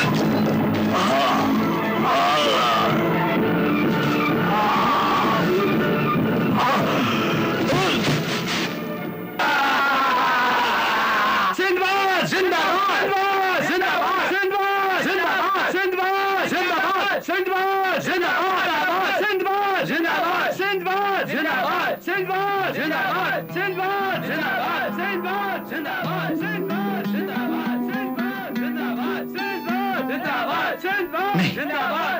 Come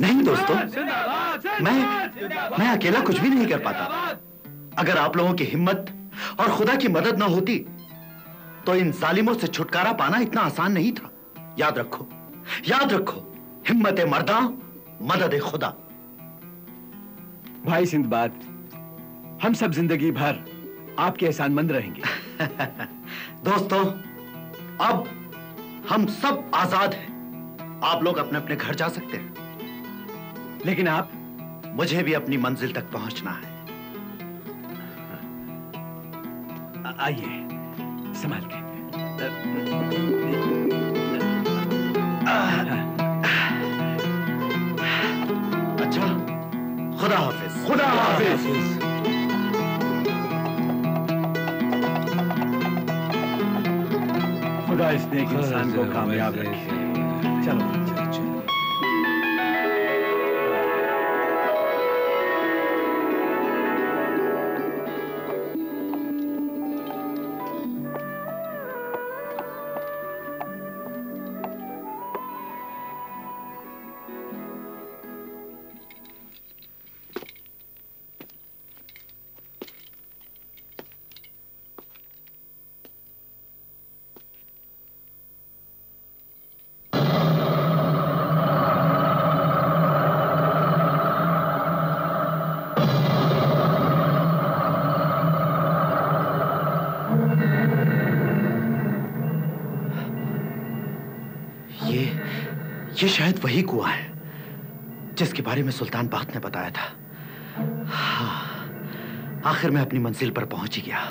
नहीं दोस्तों, मैं अकेला कुछ भी नहीं कर पाता। अगर आप लोगों की हिम्मत और खुदा की मदद ना होती तो इन जालिमों से छुटकारा पाना इतना आसान नहीं था। याद रखो, याद रखो, हिम्मत मर्दा, मदद खुदा। भाई सिंदबाद, हम सब जिंदगी भर आपके एहसानमंद रहेंगे। दोस्तों, अब हम सब आजाद हैं। आप लोग अपने अपने घर जा सकते हैं, लेकिन आप, मुझे भी अपनी मंजिल तक पहुंचना है। आइए, संभाल के। अच्छा, खुदा हाफिज। खुदा हाफिज। खुदा इस नेक इंसान को कामयाब रखे। चलो ये शायद वही कुआं है जिसके बारे में सुल्तान बख्त ने बताया था। हाँ, आखिर मैं अपनी मंजिल पर पहुंच ही गया।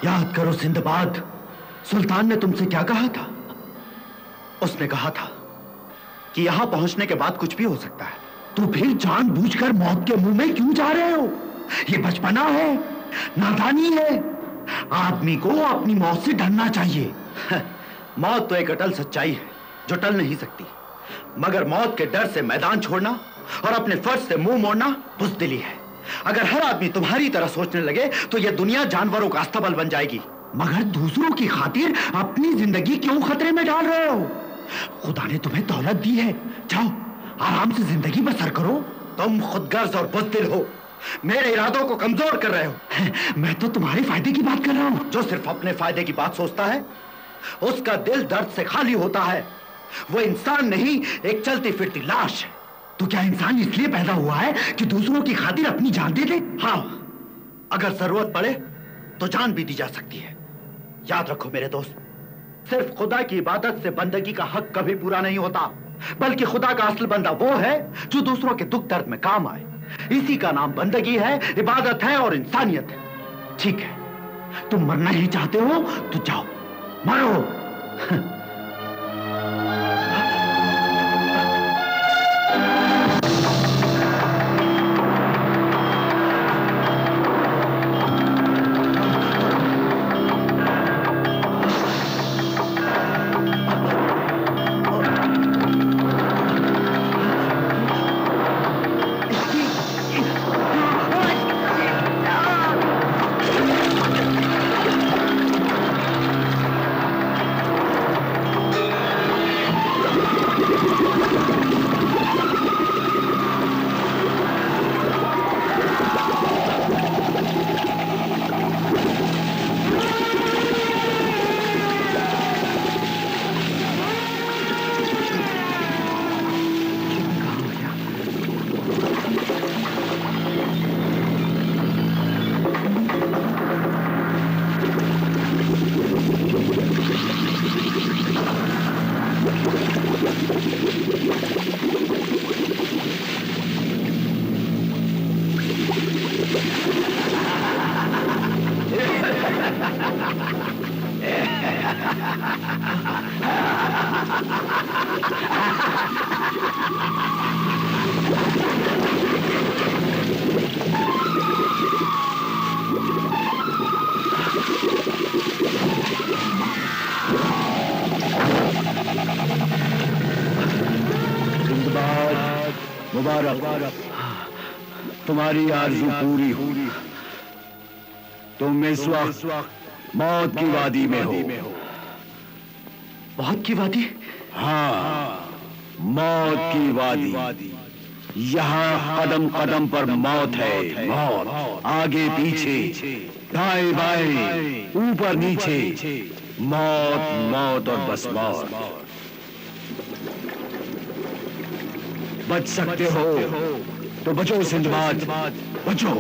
याद करो सिंदबाद, सुल्तान ने तुमसे क्या कहा था? उसने कहा था कि यहां पहुंचने के बाद कुछ भी हो सकता है। तो फिर जानबूझकर मौत के मुंह में क्यों जा रहे हो? ये बचपना है, नादानी है। आदमी को अपनी मौत से डरना चाहिए। मौत तो एक अटल सच्चाई है जो टल नहीं सकती, मगर मौत के डर से मैदान छोड़ना और अपने फर्ज से मुंह मोड़ना बुज़दिली है। अगर हर आदमी तुम्हारी तरह सोचने लगे तो यह दुनिया जानवरों का अस्तबल बन जाएगी। मगर दूसरों की खातिर अपनी जिंदगी क्यों खतरे में डाल रहे हो? खुदा ने तुम्हें दौलत दी है, जाओ आराम से जिंदगी बसर करो। तुम खुदगर्ज और बुज़दिल हो, मेरे इरादों को कमजोर कर रहे हो। मैं तो तुम्हारे फायदे की बात कर रहा हूं। जो सिर्फ अपने फायदे की बात सोचता है उसका दिल दर्द से खाली होता है। वो इंसान नहीं, एक चलती फिरती लाश है। तो क्या इंसान इसलिए पैदा हुआ है कि दूसरों की खातिर अपनी जान दे दे? हाँ, अगर जरूरत पड़े तो जान भी दी जा सकती है। याद रखो मेरे दोस्त, सिर्फ खुदा की इबादत से बंदगी का हक कभी पूरा नहीं होता, बल्कि खुदा का असल बंदा वो है जो दूसरों के दुख दर्द में काम आए। इसी का नाम बंदगी है, इबादत है और इंसानियत है। ठीक है, तुम मरना ही चाहते हो तो जाओ मरो। मुबारक, तुम्हारी आरज़ू पूरी हुई। तुम इस वक्त मौत की वादी में हो। मौत की वादी? हाँ, मौत की वादी। यहाँ कदम कदम पर मौत है, मौत। आगे पीछे, दाएं बाएं, ऊपर नीचे, मौत मौत और बस मौत। बच सकते हो तो बचो सिंदबाद, बचो।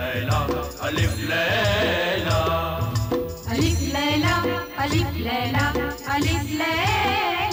लैला अलिफ लैला अलिफ लैला अलिफ लैला अलिफ लैला